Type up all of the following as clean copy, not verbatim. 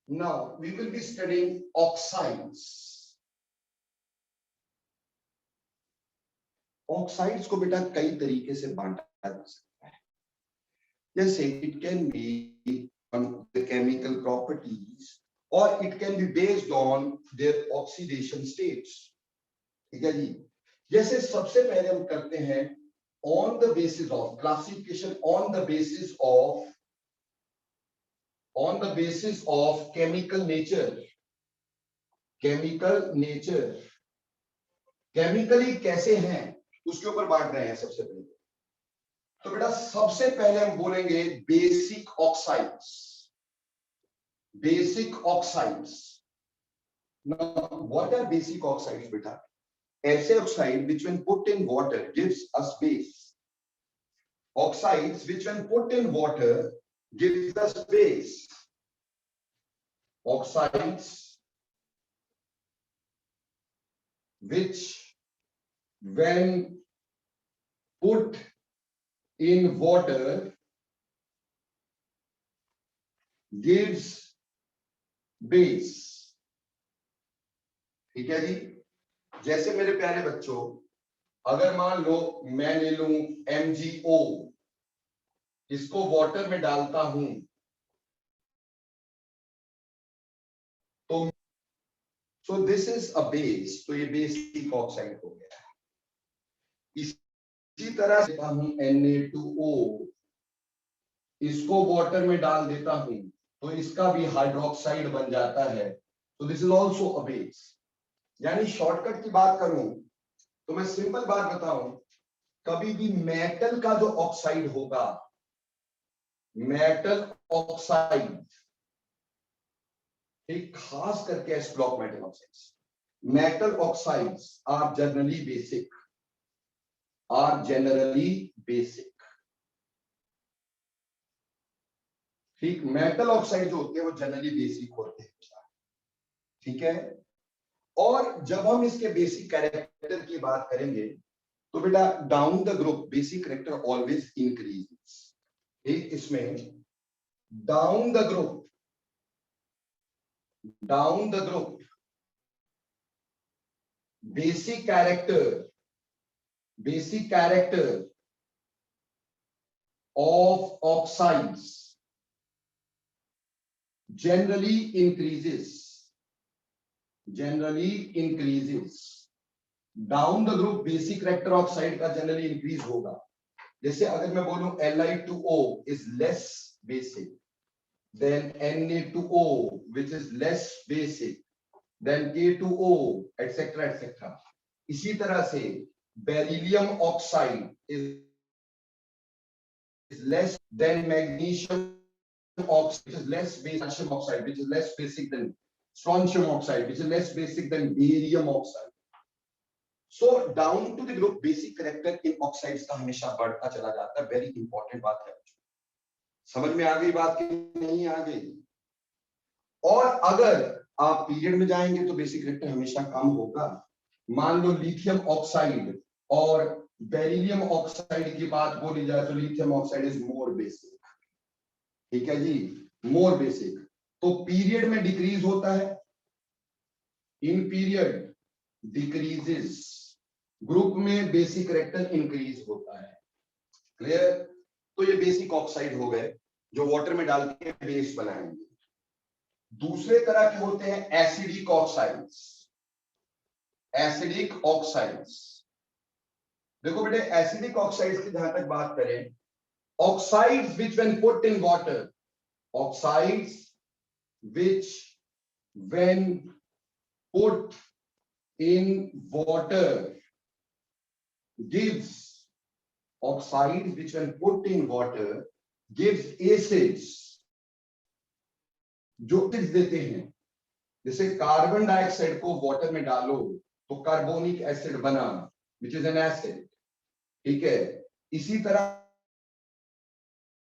Now we will be studying oxides. Oxides को बेटा कई तरीके से बांटा जा सकता है, जैसे it can be on the chemical properties और it can be based on their oxidation states. ठीक है जी। जैसे सबसे पहले हम करते हैं on the basis of classification, on the basis of chemical nature. Chemically कैसे हैं उसके ऊपर बांट रहे हैं सबसे पहले। तो बेटा सबसे पहले हम बोलेंगे basic oxides. Now, what are basic oxides, beta? ऐसे oxide which when put in water gives us base. Oxides which when put in water gives us base. Oxides which when put in water gives base. ठीक है जी। जैसे मेरे प्यारे बच्चों, अगर मान लो मैं ले लूं MgO, इसको वाटर में डालता हूं तो so this is a base, तो ये बेसिक ऑक्साइड हो गया। इसी तरह से देता हूं Na2O, इसको वाटर में डाल देता हूं तो इसका भी हाइड्रोक्साइड बन जाता है, तो this is also a base. यानी शॉर्टकट की बात करूं तो मैं सिंपल बात बताऊं, कभी भी मेटल का जो ऑक्साइड होगा, मेटल ऑक्साइड, एक खास करके s block metal oxides, metal oxides are generally basic. ठीक, मेटल ऑक्साइड जो होते हैं वो जनरली बेसिक होते हैं। ठीक है। और जब हम इसके बेसिक कैरेक्टर की बात करेंगे तो बेटा down the group basic character always increases. ठीक, इसमें down the group basic character of oxides generally increases down the group basic character oxide का जनरली इंक्रीज होगा। जैसे अगर मैं बोलूं Li2O is less basic than Na2O which is less basic than K2O etc. इसी तरह से beryllium oxide is less than magnesium oxide, which is less basic, calcium oxide, which is less basic than strontium oxide, which is less basic than barium oxide. So down to the group basic character in oxides का हमेशा बढ़ता चला जाता है। Very important बात है। समझ में आ गई बात कि नहीं आ गई? और अगर आप पीरियड में जाएंगे तो बेसिक कैरेक्टर हमेशा कम होगा। मान लो लिथियम ऑक्साइड और बेरिलियम ऑक्साइड की बात बोली जाए तो lithium oxide is more basic. ठीक है जी, मोर बेसिक। तो पीरियड में डिक्रीज होता है, इन पीरियड डिक्रीजेस, ग्रुप में बेसिक कैरेक्टर इंक्रीज होता है। क्लियर? तो ये बेसिक ऑक्साइड हो गए जो वाटर में डाल के बेस बनाएंगे। दूसरे तरह के होते हैं एसिडिक ऑक्साइड्स। देखो बेटे, एसिडिक ऑक्साइड्स की जहां तक बात करें, oxides which when put in water, oxides which when put in water gives, oxides which when put in water gives acids, जो एसिड्स देते हैं। जैसे कार्बन डाइऑक्साइड को वाटर में डालो तो कार्बोनिक एसिड बना, विच इज एन एसिड। ठीक है। इसी तरह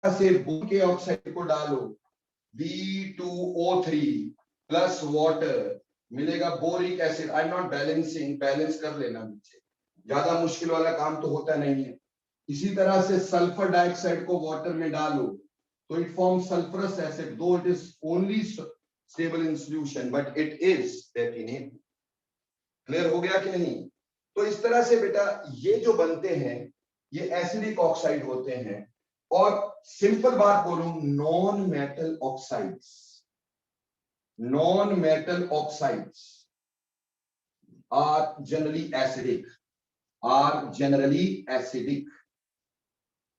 से बोर के ऑक्साइड को डालो, B2O3 प्लस वाटर, मिलेगा boric acid. I am not balancing, balance कर लेना नीचे, ज्यादा मुश्किल वाला काम तो होता नहीं है। इसी तरह से सल्फर डाइऑक्साइड को वाटर में डालो तो इट फॉर्म सल्फरस एसिड, दो it is only stable in solution, but it is platinate. Clear हो गया कि नहीं? तो इस तरह से बेटा ये जो बनते हैं ये एसिडिक ऑक्साइड होते हैं। और सिंपल बात बोलूं, non metal oxides, non metal oxides are generally acidic, are generally acidic.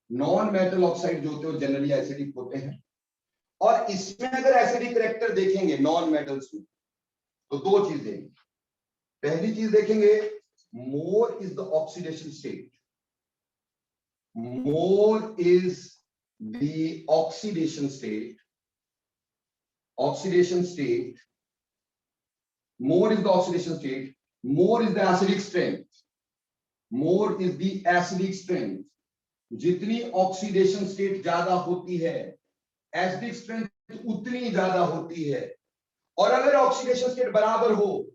Non metal oxide जो होते हैं वो जनरली एसिडिक होते हैं। और इसमें अगर एसिडिक कैरेक्टर देखेंगे नॉन मेटल्स में तो दो चीजें, पहली चीज देखेंगे, more is the oxidation state, more is the oxidation state, oxidation state, more is the oxidation state, more is the acidic strength, more is the acidic strength. जितनी oxidation state ज्यादा होती है एसिडिक स्ट्रेंथ उतनी ज्यादा होती है। और अगर ऑक्सीडेशन स्टेट बराबर हो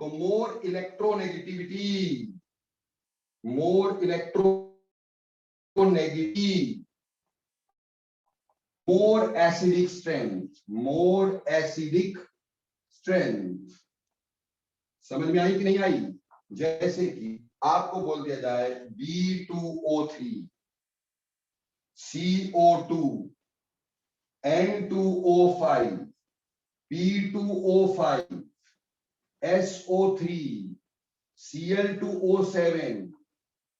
तो more electronegativity, more electronegative, more acidic strength, more acidic strength. समझ में आई कि नहीं आई? जैसे कि आपको बोल दिया जाए B2O3, CO2, N2O5, P2O5, SO3, Cl2O7।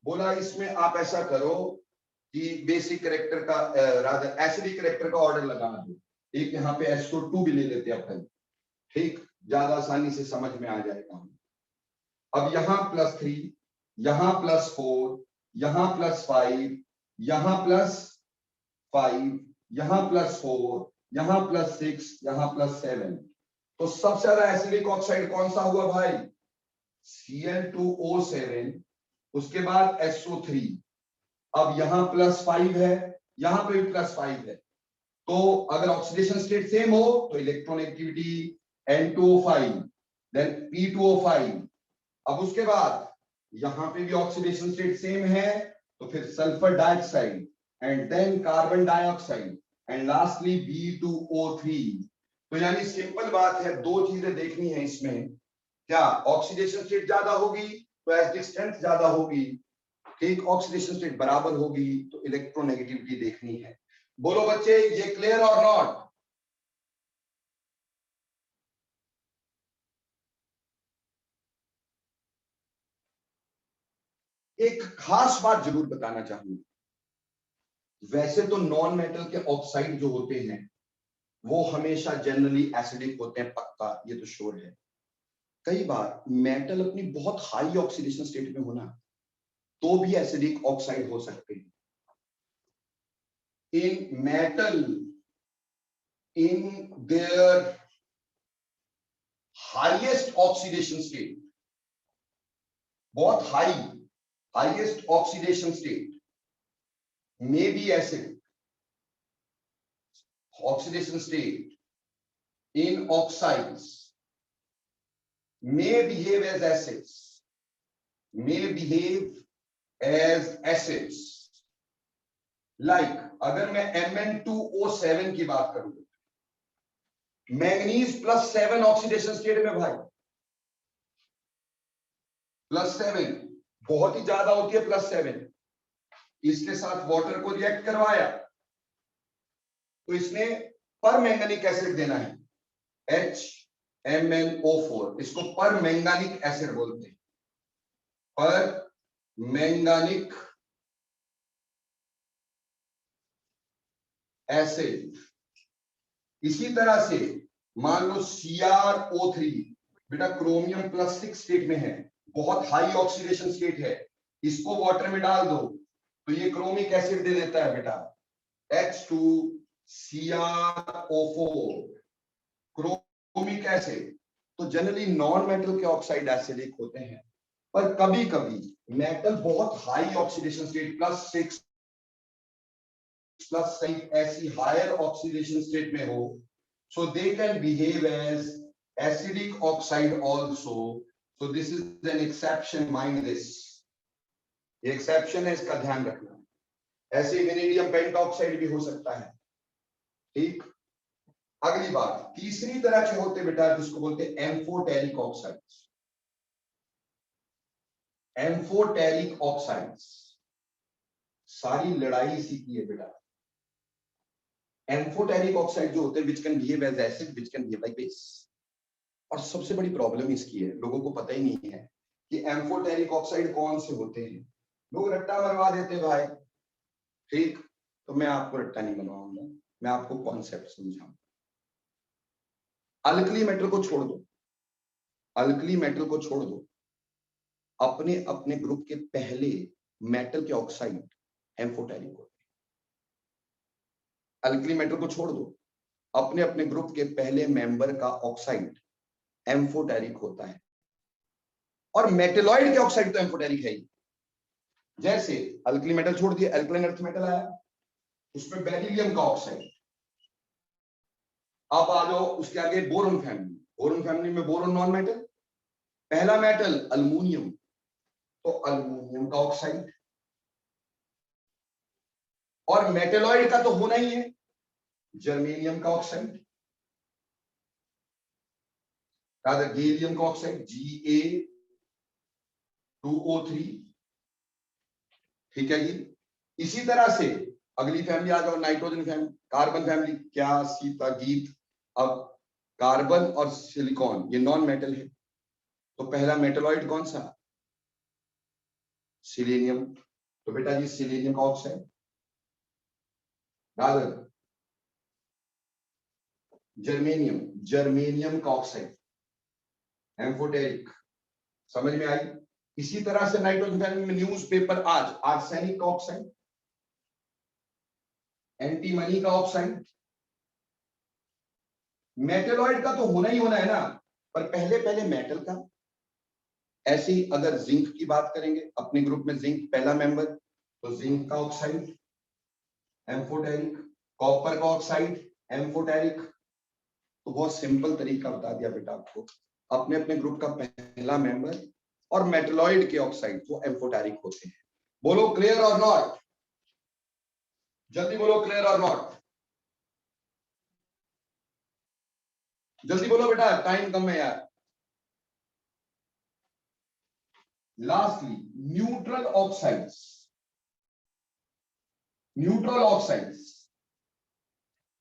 बोला इसमें आप ऐसा करो कि बेसिक कैरेक्टर का रादर एसिडिक कैरेक्टर का ऑर्डर लगा दो। एक यहाँ पे SO2 भी ले लेते हैं अपन, ठीक, ज्यादा आसानी से समझ में आ जाएगा। अब यहाँ +3, यहाँ +4, यहाँ +5, यहाँ +5, यहाँ +4, यहाँ +6, यहाँ +7। तो सबसे ज्यादा एसिडिक ऑक्साइड कौन सा हुआ भाई? Cl2O7, उसके बाद SO3। अब यहाँ +5 है, यहाँ पे भी +5 है। तो अगर ऑक्सीडेशन स्टेट सेम हो तो इलेक्ट्रोनेगेटिविटी N2O5, देन P2O5। अब उसके बाद यहाँ पे भी ऑक्सीडेशन स्टेट सेम है तो फिर sulphur dioxide and then carbon dioxide and lastly B2O3। तो यानी सिंपल बात है, दो चीजें देखनी है इसमें, क्या ऑक्सीडेशन स्टेट ज्यादा होगी तो एसिडिक स्ट्रेंथ ज्यादा होगी, ठीक, ऑक्सीडेशन स्टेट बराबर होगी तो इलेक्ट्रोनेगेटिविटी देखनी है। बोलो बच्चे, ये क्लियर और नॉट? एक खास बात जरूर बताना चाहूंगा, वैसे तो नॉन मेटल के ऑक्साइड जो होते हैं वो हमेशा जनरली एसिडिक होते हैं, पक्का, ये तो श्योर है। कई बार मेटल अपनी बहुत हाई ऑक्सीडेशन स्टेट में होना तो भी एसिडिक ऑक्साइड हो सकते हैं। In metal in their highest oxidation state, बहुत highest oxidation state may be acidic. Oxidation state in oxides may behave as acids, may behave as acids. Like अगर मैं Mn2O7 की बात करूं, मैंगनीज +7 ऑक्सीडेशन स्टेट में भाई, +7 बहुत ही ज्यादा होती है, +7। इसके साथ वाटर को रिएक्ट करवाया तो इसने पर मैंगनीक एसिड देना है, HMnO4। इसको पर मैंगानिक एसिड बोलते हैं, पर मैंगानिक एसिड। इसी तरह से मान लो CrO3, बेटा क्रोमियम +6 स्टेट में है, बहुत हाई ऑक्सीडेशन स्टेट है, इसको वाटर में डाल दो तो ये क्रोमिक एसिड दे देता है बेटा, H2CrO4, क्रोमिक एसिड। तो जनरली नॉन मेटल के ऑक्साइड एसिडिक होते हैं, पर कभी कभी मेटल बहुत हाई ऑक्सीडेशन स्टेट +6 +7 ऐसी हायर ऑक्सीडेशन स्टेट में हो, so they can behave as acidic oxide also. So this is an exception, mind this. ये एक्सेप्शन है, इसका ध्यान रखना। ऐसे वेनेडियम पेंटॉक्साइड भी हो सकता है, ठीक। अगली बात, तीसरी तरह के होते बेटा जिसको बोलते हैं एम्फोटेरिक ऑक्साइड्स। एम्फोटेरिक ऑक्साइड्स, सारी लड़ाई इसी की है बेटा। एम्फोटेरिक ऑक्साइड जो होते हैं which can behave as acid, which can behave like base. और सबसे बड़ी प्रॉब्लम इसकी है, लोगों को पता ही नहीं है कि एम्फोटेरिक ऑक्साइड कौन से होते हैं। लोग रट्टा मरवा देते भाई, ठीक, तो मैं आपको रट्टा नहीं बनवाऊंगा, मैं आपको कॉन्सेप्ट समझाऊंगा। अल्कली मेटल को छोड़ दो, अल्कली मेटल को छोड़ दो, अपने अपने ग्रुप के पहले मेटल के ऑक्साइड एम्फोटेरिक होते हैं। अल्कली मेटल को छोड़ दो, अपने अपने ग्रुप के पहले मेंबर का ऑक्साइड एम्फोटेरिक होता है। और मेटेलॉइड के ऑक्साइड तो एम्फोटेरिक है ही। जैसे अल्कली मेटल छोड़ दिया, अल्कलाइन अर्थ मेटल आया, उसमें बेरिलियम का ऑक्साइड। अब आ जाओ उसके आगे बोरोन फैमिली, बोरोन फैमिली में बोरोन नॉन मेटल, पहला मेटल अल्युमिनियम, तो अल्युमिनियम का ऑक्साइड। और मेटेलॉइड का तो होना ही है, जर्मेनियम का ऑक्साइड, गैलियम का ऑक्साइड Ga2O3, ठीक है जी। इसी तरह से अगली फैमिली आ जाओ, नाइट्रोजन फैमिली, कार्बन फैमिली, क्या सीता गीत। अब कार्बन और सिलिकॉन ये नॉन मेटल है, तो पहला मेटलॉइड कौन सा, सिलेनियम, तो बेटा जी सिलेनियम का ऑक्साइड। जर्मेनियम, जर्मेनियम का ऑक्साइड एम्फोटेरिक, समझ में आई। इसी तरह से नाइट्रोजन फैमिली में न्यूज़पेपर, आज आर्सेनिक का ऑक्साइड, एंटीमनी का ऑक्साइड। मेटलॉइड का तो होना ही होना है ना, पर पहले पहले मेटल का। ऐसे ही अगर जिंक की बात करेंगे, अपने ग्रुप में जिंक पहला मेंबर, तो जिंक का ऑक्साइड एम्फोटेरिक, कॉपर का ऑक्साइड एम्फोटेरिक। तो बहुत सिंपल तरीका बता दिया बेटा आपको, अपने अपने ग्रुप का पहला मेंबर और मेटलॉइड के ऑक्साइड वो एम्फोटेरिक होते हैं। बोलो क्लियर और नॉट, जल्दी बोलो क्लियर और नॉट, जल्दी बोलो बेटा, टाइम कम है यार। Lastly neutral oxides, neutral oxides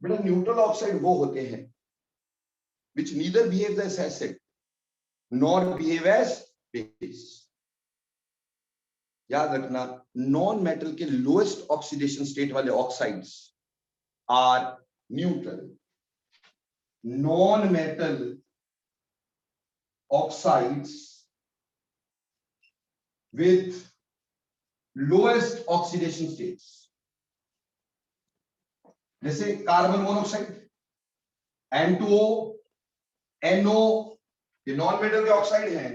बेटा, न्यूट्रल ऑक्साइड वो होते हैं which neither behave as acid nor behave as base। याद रखना, नॉन मेटल के लोएस्ट ऑक्सीडेशन स्टेट वाले oxides are neutral, non metal oxides with lowest oxidation states, जैसे carbon monoxide N2O, NO, ये नॉन मेटल के ऑक्साइड हैं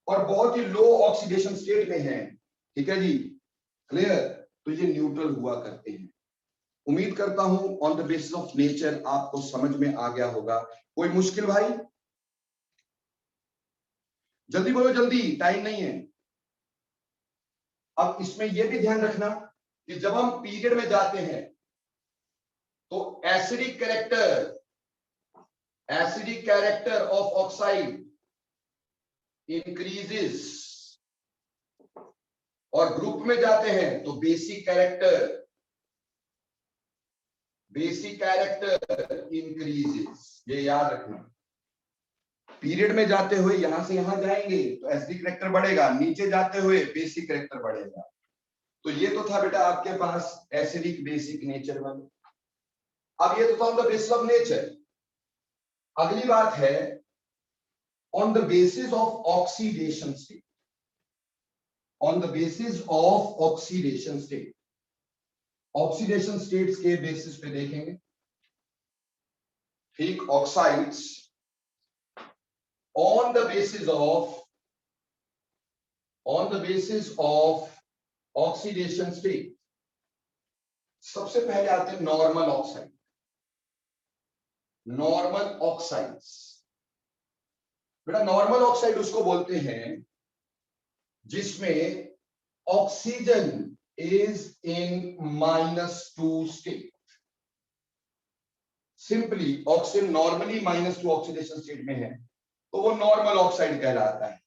और बहुत ही लो ऑक्सीडेशन स्टेट में हैं, ठीक है जी, क्लियर। तो ये न्यूट्रल हुआ करते हैं। उम्मीद करता हूं on the basis of nature आपको समझ में आ गया होगा। कोई मुश्किल भाई, जल्दी बोलो, जल्दी, टाइम नहीं है। अब इसमें यह भी ध्यान रखना कि जब हम पीरियड में जाते हैं तो acidic character of oxide increases, और ग्रुप में जाते हैं तो बेसिक कैरेक्टर इंक्रीजेस। ये याद रखना, पीरियड में जाते हुए यहां से यहां जाएंगे तो एसिडिक कैरेक्टर बढ़ेगा, नीचे जाते हुए बेसिक कैरेक्टर बढ़ेगा। तो ये तो था बेटा आपके पास एसिडिक बेसिक नेचर वाले। अब ये तो था on the basis of nature. अगली बात है on the basis of oxidation state, on the basis of oxidation state. Oxidation states के बेसिस पे देखेंगे, ठीक, oxides on the basis of oxidation state। सबसे पहले आते हैं नॉर्मल ऑक्साइड, नॉर्मल ऑक्साइड्स। बेटा नॉर्मल ऑक्साइड उसको बोलते हैं जिसमें oxygen is in -2 state. Simply oxygen normally -2 oxidation state में है तो वो नॉर्मल ऑक्साइड कहलाता है।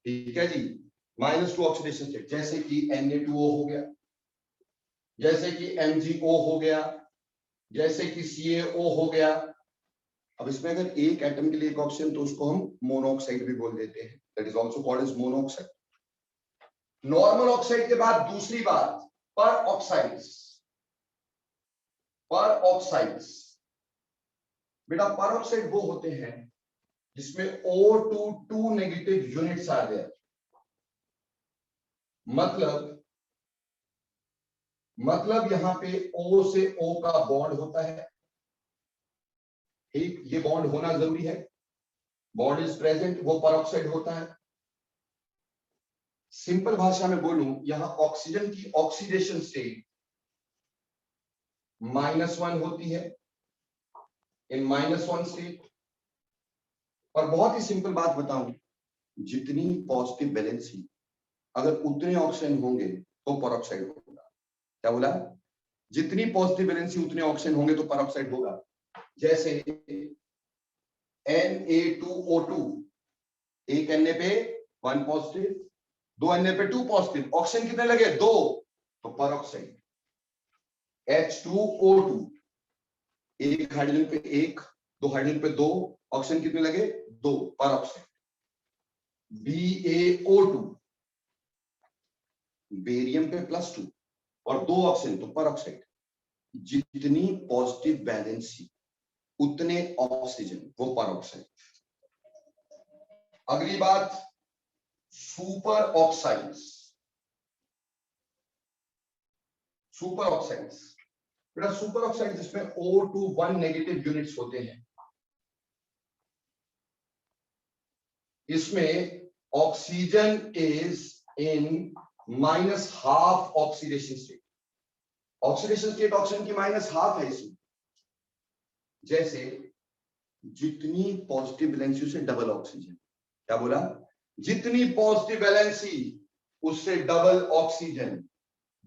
ठीक है जी, -2 ऑक्सीडेशन स्टेट, जैसे कि Na2O हो गया, जैसे कि MgO हो गया, जैसे कि CaO हो गया। अब इसमें अगर एक एटम के लिए एक ऑक्सीजन तो उसको हम मोनोऑक्साइड भी बोल देते हैं, that is also called as monoxide. Normal oxide के बाद दूसरी बात, पर ऑक्साइड्स। पर ऑक्साइड्स बेटा, पर ऑक्साइड वो होते हैं जिसमें O2 नेगेटिव यूनिट्स आ गए। मतलब यहां पे O से O का बॉन्ड होता है। ठीक, ये बॉन्ड होना जरूरी है, बॉन्ड इज प्रेजेंट, वो पर ऑक्साइड होता है। सिंपल भाषा में बोलूं, यहां ऑक्सीजन की ऑक्सीडेशन स्टेट -1 होती है, इन -1 स्टेट। और बहुत ही सिंपल बात बताऊं, जितनी पॉजिटिव वैलेंसी अगर उतने ऑक्सीजन होंगे तो परऑक्साइड होगा। क्या बोला? जितनी पॉजिटिव वैलेंसी उतने ऑक्सीजन होंगे तो परऑक्साइड होगा। जैसे Na2O2, एक Na पे 1 पॉजिटिव, 2 Na पे 2 पॉजिटिव, ऑक्सीजन कितने लगे? 2, तो परऑक्साइड। H2O2, एक हाइड्रोजन पे 1, 2 हाइड्रोजन पे 2, ऑक्सीजन कितने लगे? 2, परऑक्साइड। BaO2, बेरियम पे +2 और 2 ऑक्सीजन, तो परऑक्साइड। जितनी पॉजिटिव वैलेंसी उतने ऑक्सीजन, वो परऑक्साइड। अगली बात, सुपर ऑक्साइड्स। सुपर ऑक्साइड्स बेटा, सुपर ऑक्साइड जिसमें O2 नेगेटिव यूनिट्स होते हैं, इसमें oxygen is in -½ oxidation state. Oxidation state oxygen की -½ है इसमें। जैसे जितनी पॉजिटिव वैलेंसी उससे डबल ऑक्सीजन। क्या बोला? जितनी पॉजिटिव वैलेंसी उससे डबल ऑक्सीजन,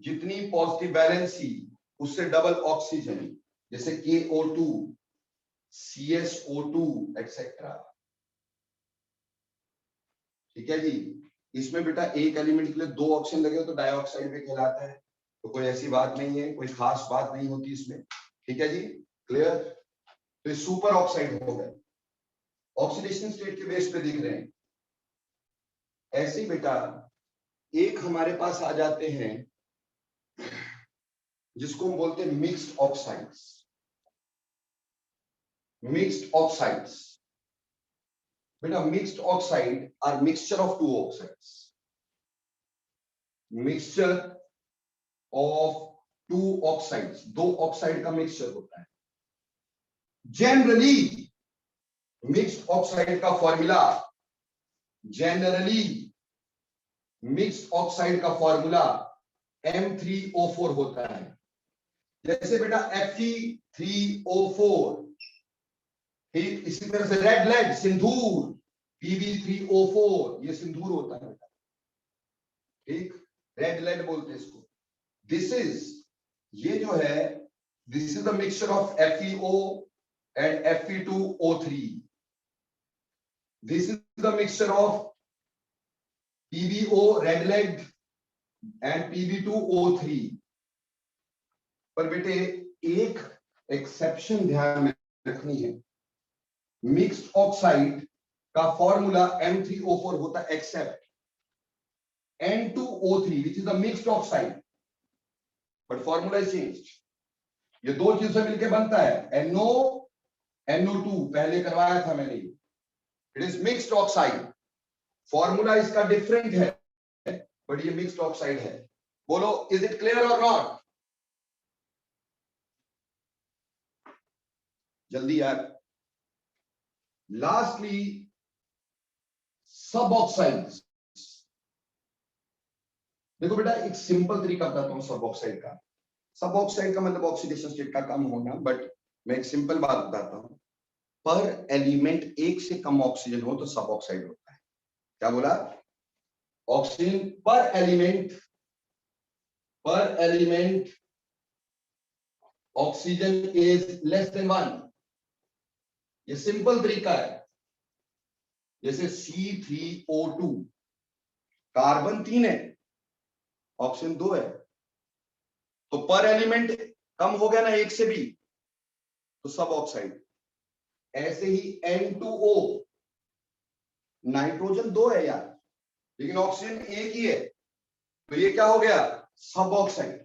जितनी पॉजिटिव वैलेंसी उससे डबल ऑक्सीजन। जैसे KO2, CSO2 एक्सेट्रा। ठीक है जी, इसमें बेटा एक एलिमेंट के लिए 2 ऑक्सीजन लगे हो तो डाइऑक्साइड भी कहलाता है। तो कोई ऐसी बात नहीं है, कोई खास बात नहीं होती इसमें। ठीक है जी, क्लियर? तो ये सुपर ऑक्साइड हो गए, ऑक्सीडेशन स्टेट के बेस पे दिख रहे हैं। ऐसे ही बेटा एक हमारे पास आ जाते हैं जिसको हम बोलते हैं मिक्स्ड ऑक्साइड्स। मिक्स्ड ऑक्साइड्स बेटा, mixed oxide are mixture of 2 oxides. Mixture of 2 oxides, 2 oxide का मिक्सचर होता है। जनरली मिक्स्ड ऑक्साइड का फॉर्मूला, जनरली मिक्स्ड ऑक्साइड का फॉर्मूला M3O4 होता है। जैसे बेटा Fe3O4, ठीक इसी तरह से रेड लेड सिंदूर Pb3O4, ये सिंदूर होता है बेटा। ठीक, रेड लेड बोलते हैं इसको। दिस इज, ये जो है, this is the mixture of FeO and Fe2O3. This is the mixture of PbO red lead and Pb2O3. पर बेटे एक एक्सेप्शन ध्यान में रखनी है, मिक्स्ड ऑक्साइड का फॉर्मूला M3O4 होता है accept N2O3 which is a mixed oxide, but formula is changed. ये 2 चीजों से मिलकर बनता है NO2, पहले करवाया था मैंने। It is mixed oxide, formula इसका डिफरेंट है बट ये मिक्स्ड ऑक्साइड है। बोलो, इज इट क्लियर और नॉट? जल्दी यार। लास्टली सब ऑक्साइड्स। देखो बेटा, एक सिंपल तरीका बताता हूं सब ऑक्साइड का। सब ऑक्साइड का मतलब ऑक्सीडेशन स्टेट का कम होना, बट मैं एक सिंपल बात बताता हूं। पर एलिमेंट एक से कम ऑक्सीजन हो तो सब ऑक्साइड होता है। क्या बोला? ऑक्सीजन पर element oxygen is less than 1, ये सिंपल तरीका है। जैसे C3O2 कार्बन 3 है, ऑक्सीजन 2 है, तो पर एलिमेंट कम हो गया ना एक से भी, तो सब ऑक्साइड। ऐसे ही N2O, नाइट्रोजन 2 है यार, लेकिन ऑक्सीजन एक ही है, तो ये क्या हो गया, सब ऑक्साइड।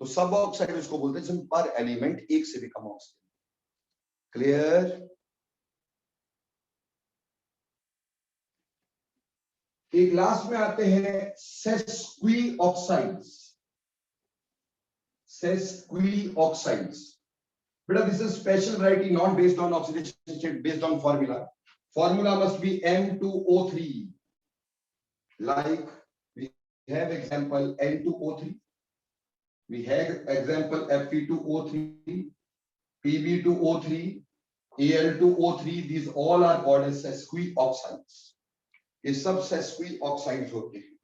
तो सब ऑक्साइड इसको बोलते हैं जिसमें पर एलिमेंट एक से भी कम ऑक्सीजन। क्लियर? एक लास्ट में आते हैं सेस्क्वी ऑक्साइड्स। सेस्क्वी ऑक्साइड्स, बेटा this is special variety, not based on oxidation state, based on formula. Formula must be N2O3, like we have example N2O3, we have example Fe2O3, Pb2O3, Al2O3, these all are called as sesqui oxides। ये सब sesqui oxides होते हैं।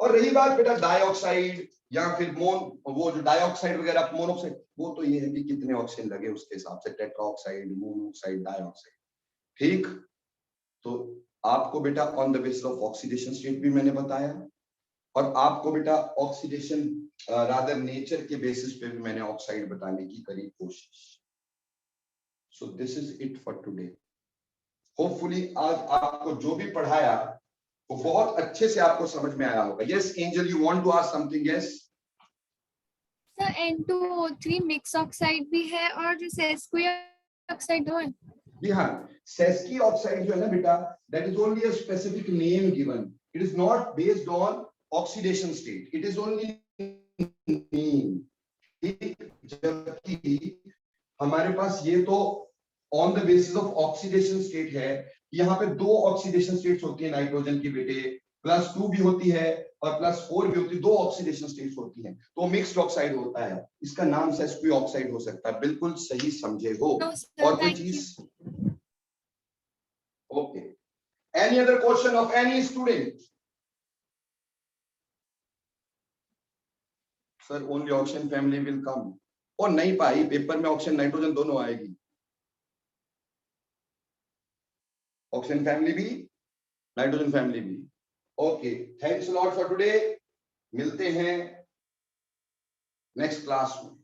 और रही बात बेटा dioxide या फिर वो जो डाइऑक्साइड वगैरह मोनोऑक्साइड, वो तो ये है कि कितने ऑक्सीजन लगे उसके हिसाब से, टेट्राऑक्साइड, मोनोऑक्साइड, डाइऑक्साइड। ठीक, तो आपको बेटा on the basis of oxidation state भी मैंने बताया, और आपको बेटा ऑक्सीडेशन रादर नेचर के बेसिस पे भी मैंने ऑक्साइड बताने की करी कोशिश। So this is it for today. Hopefully आज आपको जो भी पढ़ाया वो बहुत अच्छे से आपको समझ में आया होगा। Yes Angel, you want to ask something? Yes sir, N2O3 mix oxide भी है और जो सेस्क्वी ऑक्साइड दो है। जी हाँ, सेस्की ऑक्साइड जो है ना बेटा, that is only a specific name given, it is not based on oxidation state, it is only name. जबकि हमारे पास ये तो on the basis of oxidation state है। यहाँ पे दो ऑक्सीडेशन स्टेट्स होती है नाइट्रोजन की बेटे, +2 भी होती है और +4 भी होती है, दो ऑक्सीडेशन स्टेट्स होती हैं, तो मिक्स्ड ऑक्साइड होता है। इसका नाम सेस्क्वी ऑक्साइड हो सकता है। बिल्कुल सही समझे हो। और कोई चीज? Okay, any other question of any student? Sir only oxygen family will come. और नहीं पाई, पेपर में ऑक्सीजन नाइट्रोजन दोनों आएगी, ऑक्सीजन फैमिली भी, नाइट्रोजन फैमिली भी। Okay, thanks a lot for today. मिलते हैं नेक्स्ट क्लास में।